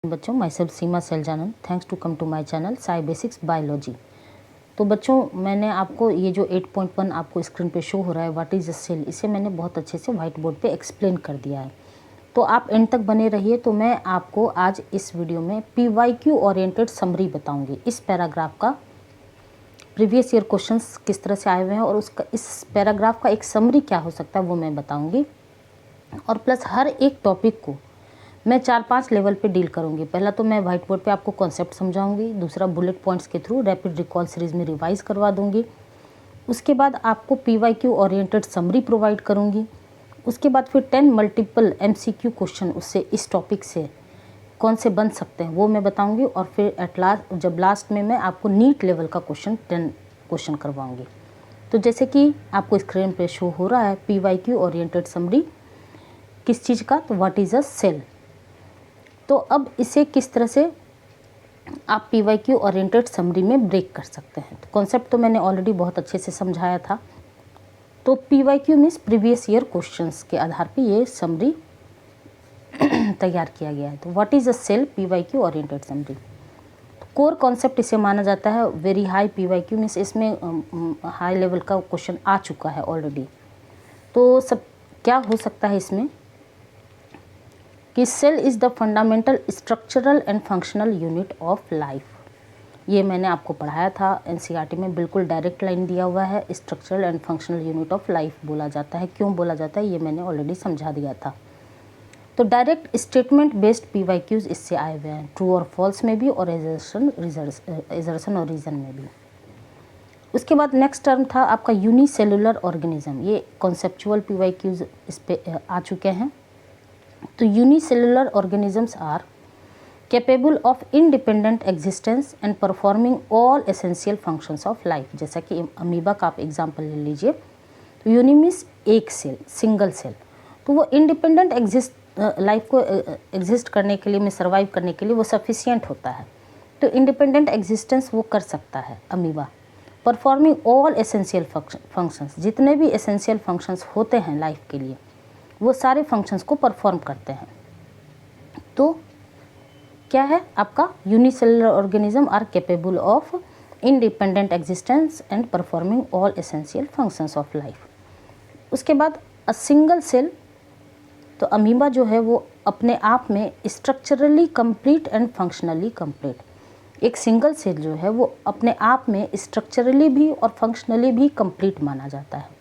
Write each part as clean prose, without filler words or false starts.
बच्चों, myself Seema Seljanan, thanks to come to my channel Sai basics biology. तो बच्चों, मैंने आपको ये जो 8.1 आपको स्क्रीन पे शो हो रहा है व्हाट इज़ अ सेल, इसे मैंने बहुत अच्छे से व्हाइट बोर्ड पे एक्सप्लेन कर दिया है। तो आप एंड तक बने रहिए। तो मैं आपको आज इस वीडियो में PYQ ओरिएंटेड समरी बताऊंगी। इस पैराग्राफ का प्रीवियस ईयर क्वेश्चंस किस तरह से आए हुए हैं और उसका इस पैराग्राफ का एक समरी क्या हो सकता है वो मैं बताऊंगी। और प्लस हर एक टॉपिक को मैं 4-5 लेवल पे डील करूंगी। पहला तो मैं व्हाइट बोर्ड पे आपको कॉन्सेप्ट समझाऊंगी, दूसरा बुलेट पॉइंट्स के थ्रू रैपिड रिकॉल सीरीज में रिवाइज करवा दूंगी। उसके बाद आपको PYQ ओरिएंटेड समरी प्रोवाइड करूंगी। उसके बाद फिर 10 मल्टीपल MCQ क्वेश्चन उससे इस टॉपिक से कौन से बन सकते हैं वो मैं बताऊंगी। और फिर एट लास्ट जब लास्ट में मैं आपको नीट लेवल का 10 क्वेश्चन करवाऊंगी। तो जैसे कि आपको स्क्रीन पे शो हो रहा है PYQ ओरिएंटेड समरी किस चीज़ का, तो व्हाट इज़ अ सेल। तो अब इसे किस तरह से आप PYQ ओरिएंटेड समरी में ब्रेक कर सकते हैं। तो कॉन्सेप्ट तो मैंने ऑलरेडी बहुत अच्छे से समझाया था। तो PYQ means previous year questions के आधार पे ये समरी तैयार किया गया है। तो what is a cell, PYQ oriented summary. Core concept इसे माना जाता है। वेरी हाई PYQ मीन्स इसमें हाई लेवल का क्वेश्चन आ चुका है ऑलरेडी। तो सब क्या हो सकता है इसमें कि cell is the fundamental structural and functional unit of life. ये मैंने आपको पढ़ाया था NCERT में, बिल्कुल डायरेक्ट लाइन दिया हुआ है। Structural and functional unit of life बोला जाता है। क्यों बोला जाता है ये मैंने ऑलरेडी समझा दिया था। तो डायरेक्ट स्टेटमेंट बेस्ड PYQs इससे आए हुए हैं, ट्रू और फॉल्स में भी और एजर्शन और रीजन में भी। उसके बाद नेक्स्ट टर्म था आपका यूनिसेलुलर ऑर्गेनिज्म। ये कॉन्सेप्चुअल PYQs इस पे आ चुके हैं। तो unicellular organisms are capable of independent existence and performing all essential functions of life. जैसा कि अमीबा का आप एग्जांपल ले लीजिए। तो यूनि मीन्स एक सेल, सिंगल सेल। तो वो इंडिपेंडेंट लाइफ को एग्जिस्ट करने के लिए, में सर्वाइव करने के लिए वो सफिशिएंट होता है। तो इंडिपेंडेंट एग्जिस्टेंस वो कर सकता है amoeba. Performing all essential functions, जितने भी एसेंशियल फंक्शंस होते हैं लाइफ के लिए वो सारे फंक्शंस को परफॉर्म करते हैं। तो क्या है आपका unicellular organism are capable of independent existence and performing all essential functions of life. उसके बाद अ सिंगल सेल, तो अमीबा जो है वो अपने आप में structurally complete and functionally complete. एक सिंगल सेल जो है वो अपने आप में स्ट्रक्चरली भी और फंक्शनली भी कंप्लीट माना जाता है।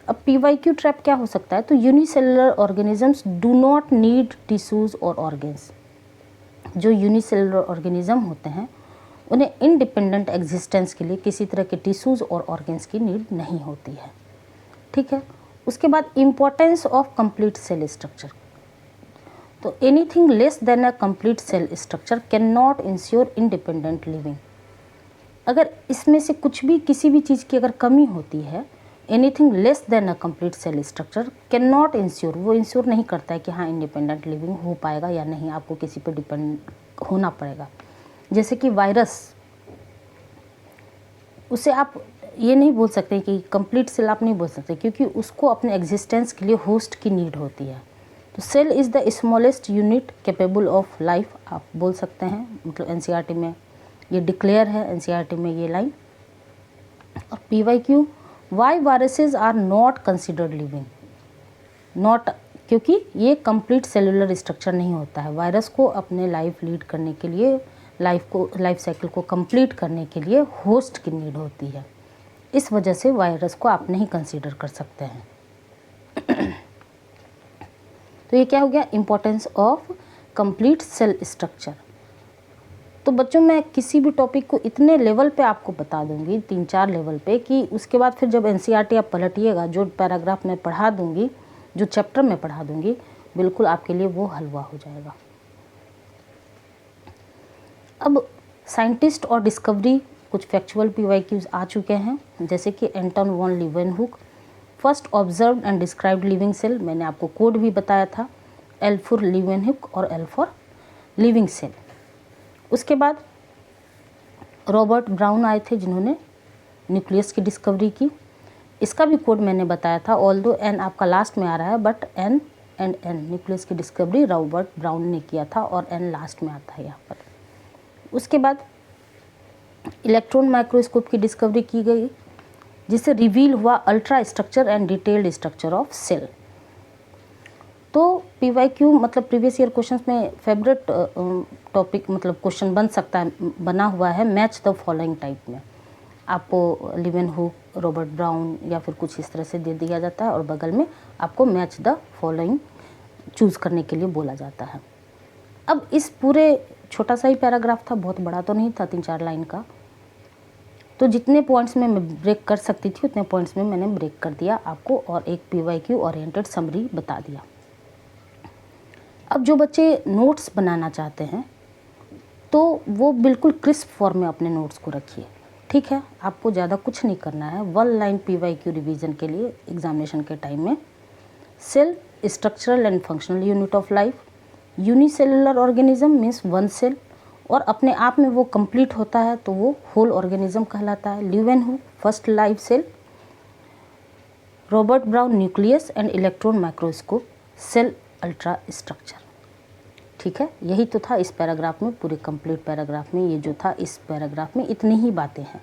अब PYQ ट्रैप क्या हो सकता है, तो unicellular organisms do not need tissues और ऑर्गेन्स। जो यूनिसेलुलर ऑर्गेनिज्म होते हैं उन्हें इंडिपेंडेंट एग्जिस्टेंस के लिए किसी तरह के टिश्यूज और ऑर्गेन्स की नीड नहीं होती है। ठीक है। उसके बाद importance of complete cell structure. तो anything less than a complete cell structure can not ensure independent living. अगर इसमें से कुछ भी, किसी भी चीज़ की अगर कमी होती है, anything less than a complete cell structure can not ensure, वो इंश्योर नहीं करता है कि हाँ इंडिपेंडेंट लिविंग हो पाएगा या नहीं, आपको किसी पे डिपेंड होना पड़ेगा। जैसे कि वायरस, उसे आप ये नहीं बोल सकते कि कंप्लीट सेल आप नहीं बोल सकते, क्योंकि उसको अपने एग्जिस्टेंस के लिए होस्ट की नीड होती है। तो cell is the smallest unit capable of life आप बोल सकते हैं। मतलब NCERT में ये डिक्लेयर है, NCERT में ये लाइन। और PYQ, why viruses are not considered living. Not, क्योंकि ये कंप्लीट सेलुलर स्ट्रक्चर नहीं होता है। वायरस को अपने लाइफ लीड करने के लिए, लाइफ साइकिल को कंप्लीट करने के लिए होस्ट की नीड होती है। इस वजह से वायरस को आप नहीं कंसीडर कर सकते हैं। तो ये क्या हो गया, importance of complete cell structure. तो बच्चों, मैं किसी भी टॉपिक को इतने लेवल पे आपको बता दूंगी, 3-4 लेवल पे, कि उसके बाद फिर जब NCERT आप पलटिएगा, जो पैराग्राफ मैं पढ़ा दूंगी, जो चैप्टर में पढ़ा दूंगी, बिल्कुल आपके लिए वो हलवा हो जाएगा। अब साइंटिस्ट और डिस्कवरी, कुछ फैक्चुअल PYQs आ चुके हैं। जैसे कि Anton van Leeuwenhoek first observed and described living cell. मैंने आपको कोड भी बताया था, L फॉर लीवेनहुक और L फॉर लिविंग सेल। उसके बाद रॉबर्ट ब्राउन आए थे जिन्होंने न्यूक्लियस की डिस्कवरी की। इसका भी कोड मैंने बताया था, ऑल्दो N आपका लास्ट में आ रहा है, but N and N, nucleus की डिस्कवरी रॉबर्ट ब्राउन ने किया था और एन लास्ट में आता है यहाँ पर। उसके बाद इलेक्ट्रॉन माइक्रोस्कोप की डिस्कवरी की गई, जिससे रिवील हुआ ultra structure and detailed structure of cell. तो PYQ मतलब प्रीवियस ईयर क्वेश्चंस में फेवरेट टॉपिक मतलब क्वेश्चन बन सकता है, बना हुआ है मैच द फॉलोइंग टाइप में। आपको लीवेनहुक, रॉबर्ट ब्राउन या फिर कुछ इस तरह से दे दिया जाता है और बगल में आपको मैच द फॉलोइंग चूज़ करने के लिए बोला जाता है। अब इस पूरे छोटा सा ही पैराग्राफ था, बहुत बड़ा तो नहीं था, 3-4 लाइन का, तो जितने पॉइंट्स में मैं ब्रेक कर सकती थी उतने पॉइंट्स में मैंने ब्रेक कर दिया आपको और एक PYQ ओरिएंटेड समरी बता दिया। अब जो बच्चे नोट्स बनाना चाहते हैं तो वो बिल्कुल क्रिस्प फॉर्म में अपने नोट्स को रखिए, ठीक है। आपको ज़्यादा कुछ नहीं करना है। 1 लाइन PYQ रिवीजन के लिए एग्जामिनेशन के टाइम में, cell structural and functional unit of life, unicellular organism means 1 cell और अपने आप में वो कंप्लीट होता है तो वो होल ऑर्गेनिज्म कहलाता है। Leeuwenhoek first live cell, Robert Brown nucleus and electron microscope cell ultra structure, ठीक है। यही तो था इस पैराग्राफ में, पूरे कंप्लीट पैराग्राफ में ये जो था इस पैराग्राफ में इतनी ही बातें हैं।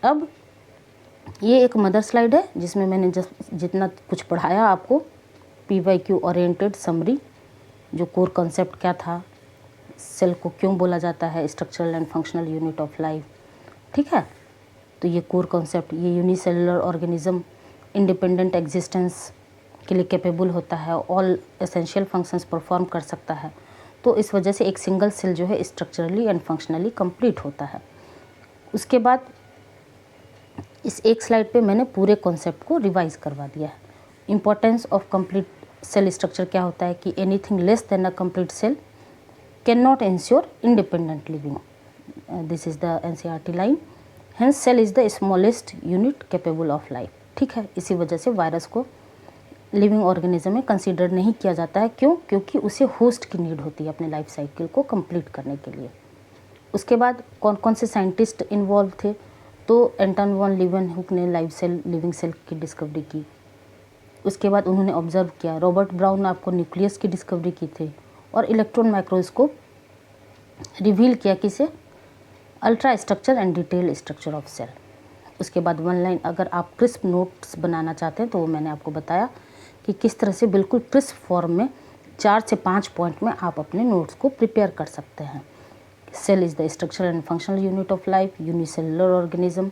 अब ये एक मदर स्लाइड है जिसमें मैंने जितना कुछ पढ़ाया आपको, PYQ ओरिएंटेड समरी, जो कोर कॉन्सेप्ट क्या था, सेल को क्यों बोला जाता है, structural and functional unit of life, ठीक है। तो ये कोर कॉन्सेप्ट, ये यूनिसेलुलर ऑर्गेनिज्म इंडिपेंडेंट एग्जिस्टेंस के लिए कैपेबल होता है, ऑल एसेंशियल फंक्शंस परफॉर्म कर सकता है, तो इस वजह से एक सिंगल सेल जो है स्ट्रक्चरली एंड फंक्शनली कंप्लीट होता है। उसके बाद इस एक स्लाइड पे मैंने पूरे कॉन्सेप्ट को रिवाइज करवा दिया है। Importance of complete cell structure क्या होता है कि anything less than a complete cell can not ensure independent living, this is the NCERT line, hence cell is the smallest unit capable of life, ठीक है। इसी वजह से वायरस को लिविंग ऑर्गेनिज्म में कंसीडर नहीं किया जाता है। क्यों? क्योंकि उसे होस्ट की नीड होती है अपने लाइफ साइकिल को कंप्लीट करने के लिए। उसके बाद कौन कौन से साइंटिस्ट इन्वॉल्व थे, तो एंटन वॉन लीवेनहुक ने लिविंग सेल की डिस्कवरी की। उसके बाद उन्होंने ऑब्जर्व किया, रॉबर्ट ब्राउन ने आपको न्यूक्लियस की डिस्कवरी की थी और इलेक्ट्रॉन माइक्रोस्कोप रिवील किया किसे, ultra structure and detail structure of cell. उसके बाद 1 लाइन अगर आप क्रिस्प नोट्स बनाना चाहते हैं तो वो मैंने आपको बताया कि किस तरह से बिल्कुल क्रिस्प फॉर्म में 4 से 5 पॉइंट में आप अपने नोट्स को प्रिपेयर कर सकते हैं। Cell is the structure and functional unit of life, unicellular organism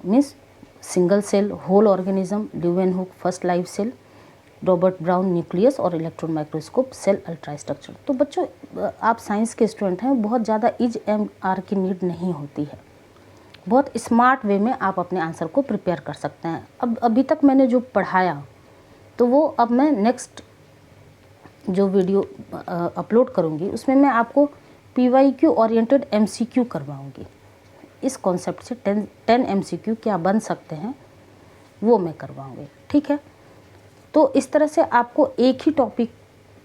means single cell, whole organism, Leeuwenhoek first live cell, Robert Brown nucleus और electron microscope cell ultra structure. तो बच्चों आप साइंस के student हैं, बहुत ज़्यादा EMR की need नहीं होती है, बहुत स्मार्ट वे में आप अपने आंसर को प्रिपेयर कर सकते हैं। अब अभी तक मैंने जो पढ़ाया तो वो अब मैं नेक्स्ट जो वीडियो अपलोड करूँगी उसमें मैं आपको PYQ ओरिएंटेड MCQ करवाऊँगी। इस कॉन्सेप्ट से 10 MCQ क्या बन सकते हैं वो मैं करवाऊँगी, ठीक है। तो इस तरह से आपको एक ही टॉपिक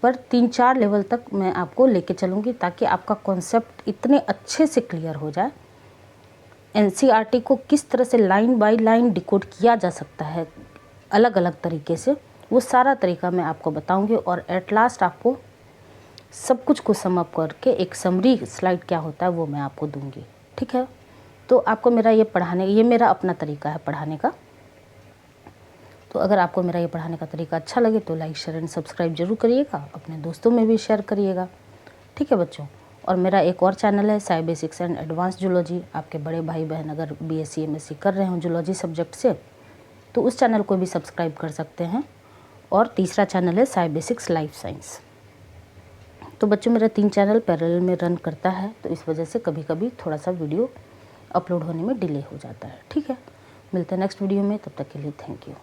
पर 3-4 लेवल तक मैं आपको लेके चलूँगी ताकि आपका कॉन्सेप्ट इतने अच्छे से क्लियर हो जाए। NCERT को किस तरह से लाइन बाय लाइन डिकोड किया जा सकता है अलग अलग तरीके से, वो सारा तरीका मैं आपको बताऊंगी और एट लास्ट आपको सब कुछ को सम अप करके एक समरी स्लाइड क्या होता है वो मैं आपको दूंगी, ठीक है। तो आपको मेरा ये मेरा अपना तरीका है पढ़ाने का। तो अगर आपको मेरा ये पढ़ाने का तरीका अच्छा लगे तो लाइक शेयर एंड सब्सक्राइब जरूर करिएगा, अपने दोस्तों में भी शेयर करिएगा, ठीक है बच्चों। और मेरा एक और चैनल है Sai basics and advance zoology. आपके बड़े भाई बहन अगर BSc MSc कर रहे हो जूलॉजी सब्जेक्ट से तो उस चैनल को भी सब्सक्राइब कर सकते हैं। और तीसरा चैनल है साई बेसिक्स लाइफ साइंस। तो बच्चों मेरा 3 चैनल पैरेलल में रन करता है, तो इस वजह से कभी कभी थोड़ा सा वीडियो अपलोड होने में डिले हो जाता है, ठीक है। मिलते हैं नेक्स्ट वीडियो में, तब तक के लिए थैंक यू।